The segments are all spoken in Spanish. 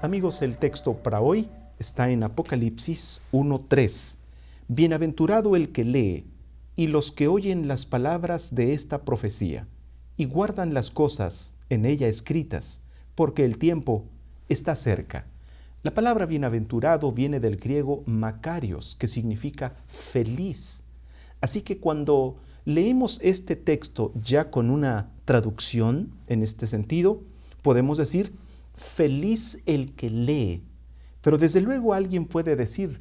Amigos, el texto para hoy está en Apocalipsis 1:3. Bienaventurado el que lee y los que oyen las palabras de esta profecía y guardan las cosas en ella escritas, porque el tiempo está cerca. La palabra bienaventurado viene del griego makarios, que significa feliz. Así que cuando leemos este texto ya con una traducción en este sentido, podemos decir feliz el que lee. Pero desde luego alguien puede decir,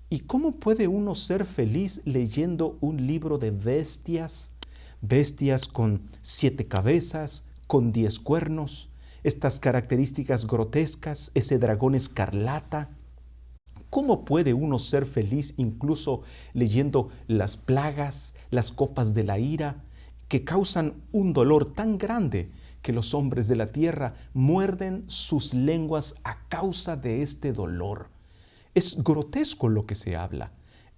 ¿y cómo puede uno ser feliz leyendo un libro de bestias? Bestias con 7 cabezas, con 10 cuernos, estas características grotescas, ese dragón escarlata. ¿Cómo puede uno ser feliz incluso leyendo las plagas, las copas de la ira, que causan un dolor tan grande que los hombres de la tierra muerden sus lenguas a causa de este dolor? Es grotesco lo que se habla.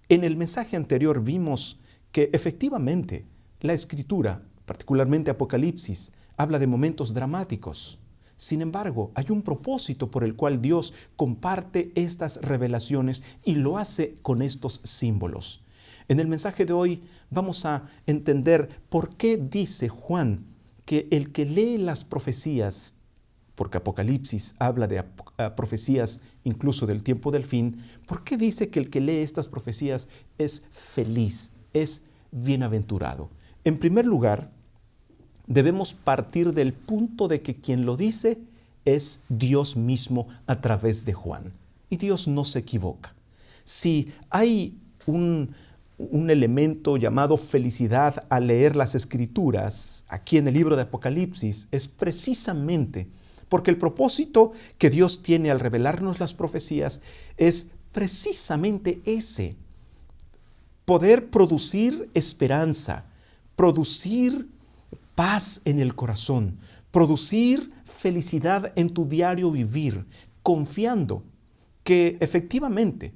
En el mensaje anterior vimos que efectivamente la Escritura, particularmente Apocalipsis, habla de momentos dramáticos. Sin embargo, hay un propósito por el cual Dios comparte estas revelaciones y lo hace con estos símbolos. En el mensaje de hoy vamos a entender por qué dice Juan que el que lee las profecías, porque Apocalipsis habla de profecías incluso del tiempo del fin, ¿por qué dice que el que lee estas profecías es feliz, es bienaventurado? En primer lugar, debemos partir del punto de que quien lo dice es Dios mismo a través de Juan. Y Dios no se equivoca. Si hay un elemento llamado felicidad al leer las Escrituras, aquí en el libro de Apocalipsis, es precisamente porque el propósito que Dios tiene al revelarnos las profecías es precisamente ese: poder producir esperanza, producir paz en el corazón, producir felicidad en tu diario vivir, confiando que efectivamente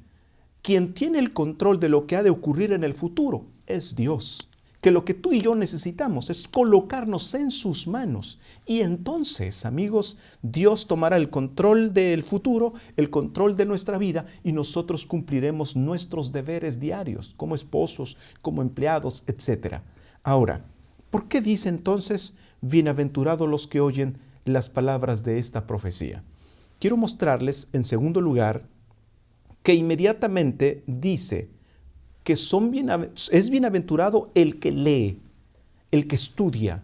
quien tiene el control de lo que ha de ocurrir en el futuro es Dios. Que lo que tú y yo necesitamos es colocarnos en sus manos. Y entonces, amigos, Dios tomará el control del futuro, el control de nuestra vida, y nosotros cumpliremos nuestros deberes diarios como esposos, como empleados, etc. Ahora, ¿por qué dice entonces, bienaventurados los que oyen las palabras de esta profecía? Quiero mostrarles, en segundo lugar, que inmediatamente dice que es bienaventurado el que lee, el que estudia,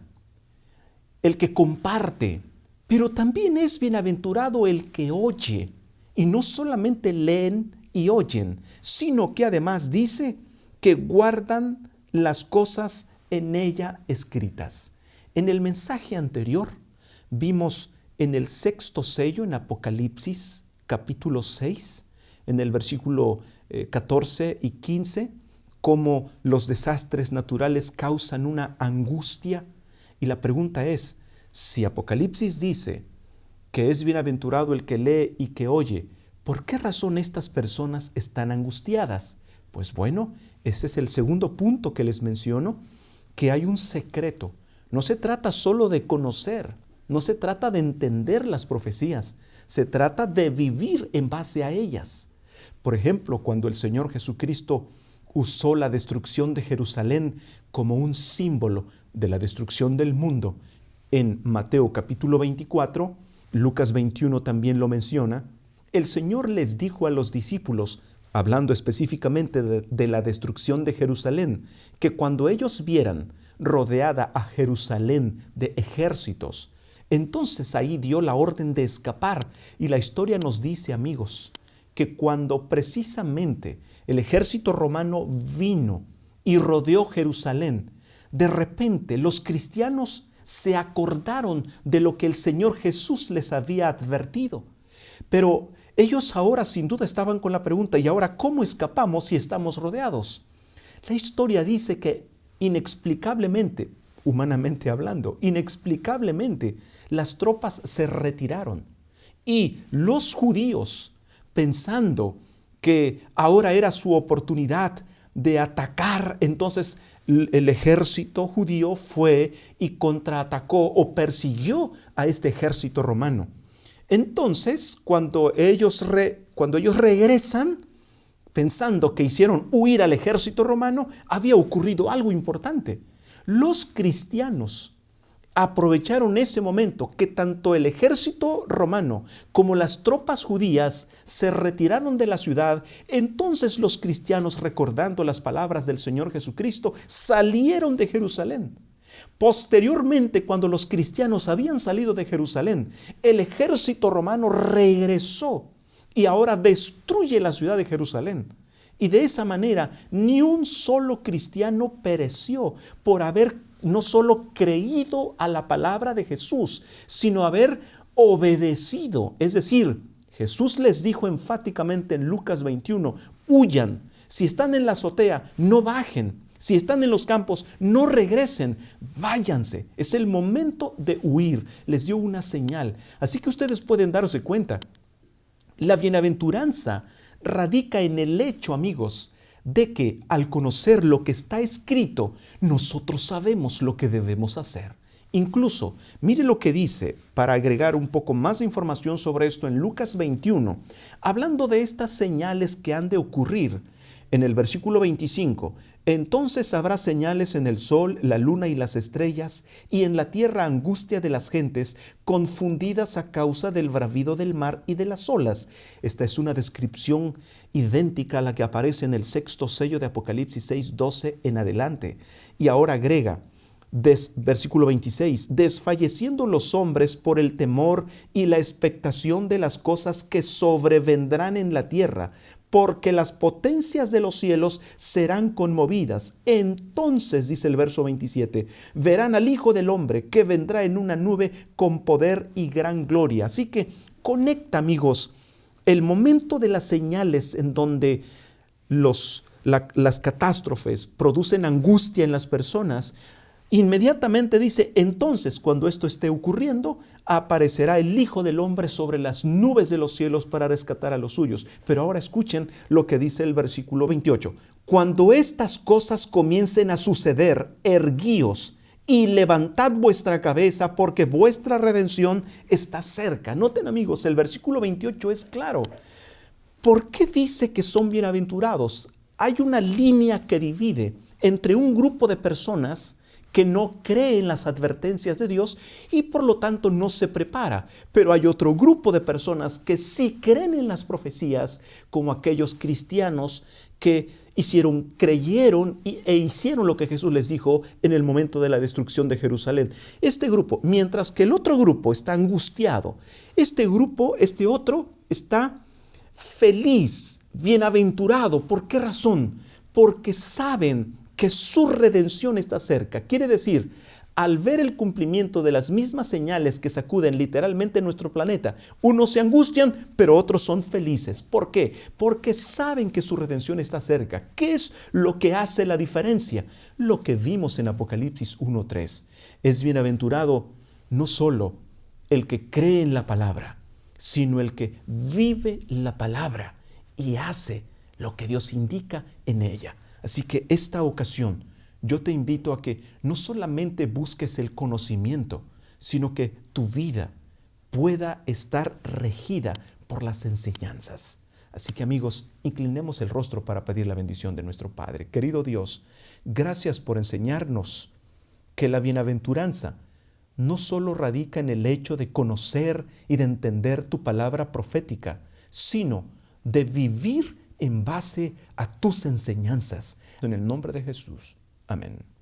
el que comparte, pero también es bienaventurado el que oye. Y no solamente leen y oyen, sino que además dice que guardan las cosas en ella escritas. En el mensaje anterior vimos en el 6º sello, en Apocalipsis capítulo 6, en el versículo 14 y 15, cómo los desastres naturales causan una angustia. Y la pregunta es, si Apocalipsis dice que es bienaventurado el que lee y que oye, ¿por qué razón estas personas están angustiadas? Pues bueno, ese es el segundo punto que les menciono, que hay un secreto. No se trata solo de conocer, no se trata de entender las profecías, se trata de vivir en base a ellas. Por ejemplo, cuando el Señor Jesucristo usó la destrucción de Jerusalén como un símbolo de la destrucción del mundo, en Mateo capítulo 24, Lucas 21 también lo menciona, el Señor les dijo a los discípulos, hablando específicamente de la destrucción de Jerusalén, que cuando ellos vieran rodeada a Jerusalén de ejércitos, entonces ahí dio la orden de escapar. Y la historia nos dice, amigos, que cuando precisamente el ejército romano vino y rodeó Jerusalén, de repente los cristianos se acordaron de lo que el Señor Jesús les había advertido. Pero ellos ahora sin duda estaban con la pregunta, ¿y ahora cómo escapamos si estamos rodeados? La historia dice que inexplicablemente, humanamente hablando, inexplicablemente las tropas se retiraron y los judíos, pensando que ahora era su oportunidad de atacar, entonces el ejército judío fue y contraatacó o persiguió a este ejército romano. Entonces, cuando ellos regresan, pensando que hicieron huir al ejército romano, había ocurrido algo importante. Los cristianos aprovecharon ese momento que tanto el ejército romano como las tropas judías se retiraron de la ciudad. Entonces los cristianos, recordando las palabras del Señor Jesucristo, salieron de Jerusalén. Posteriormente, cuando los cristianos habían salido de Jerusalén, el ejército romano regresó y ahora destruye la ciudad de Jerusalén. Y de esa manera, ni un solo cristiano pereció por haber no solo creído a la palabra de Jesús, sino haber obedecido. Es decir, Jesús les dijo enfáticamente en Lucas 21, huyan. Si están en la azotea, no bajen. Si están en los campos, no regresen, váyanse. Es el momento de huir. Les dio una señal. Así que ustedes pueden darse cuenta. La bienaventuranza radica en el hecho, amigos, de que al conocer lo que está escrito, nosotros sabemos lo que debemos hacer. Incluso, mire lo que dice, para agregar un poco más de información sobre esto en Lucas 21, hablando de estas señales que han de ocurrir. En el versículo 25, entonces habrá señales en el sol, la luna y las estrellas, y en la tierra angustia de las gentes, confundidas a causa del bravido del mar y de las olas. Esta es una descripción idéntica a la que aparece en el sexto sello de Apocalipsis 6:12 en adelante. Y ahora agrega, versículo 26, desfalleciendo los hombres por el temor y la expectación de las cosas que sobrevendrán en la tierra, porque las potencias de los cielos serán conmovidas. Entonces, dice el verso 27, verán al Hijo del Hombre que vendrá en una nube con poder y gran gloria. Así que conecta, amigos, el momento de las señales en donde las catástrofes producen angustia en las personas. Inmediatamente dice, entonces cuando esto esté ocurriendo, aparecerá el Hijo del Hombre sobre las nubes de los cielos para rescatar a los suyos. Pero ahora escuchen lo que dice el versículo 28. Cuando estas cosas comiencen a suceder, erguíos y levantad vuestra cabeza, porque vuestra redención está cerca. Noten, amigos, el versículo 28 es claro. ¿Por qué dice que son bienaventurados? Hay una línea que divide entre un grupo de personas que no cree en las advertencias de Dios y por lo tanto no se prepara. Pero hay otro grupo de personas que sí creen en las profecías, como aquellos cristianos que creyeron e hicieron lo que Jesús les dijo en el momento de la destrucción de Jerusalén. Este grupo, mientras que el otro grupo está angustiado, este otro está feliz, bienaventurado. ¿Por qué razón? Porque saben que su redención está cerca. Quiere decir, al ver el cumplimiento de las mismas señales que sacuden literalmente nuestro planeta, unos se angustian, pero otros son felices. ¿Por qué? Porque saben que su redención está cerca. ¿Qué es lo que hace la diferencia? Lo que vimos en Apocalipsis 1:3. Es bienaventurado no solo el que cree en la palabra, sino el que vive la palabra y hace lo que Dios indica en ella. Así que esta ocasión yo te invito a que no solamente busques el conocimiento, sino que tu vida pueda estar regida por las enseñanzas. Así que, amigos, inclinemos el rostro para pedir la bendición de nuestro Padre. Querido Dios, gracias por enseñarnos que la bienaventuranza no solo radica en el hecho de conocer y de entender tu palabra profética, sino de vivir en base a tus enseñanzas. En el nombre de Jesús. Amén.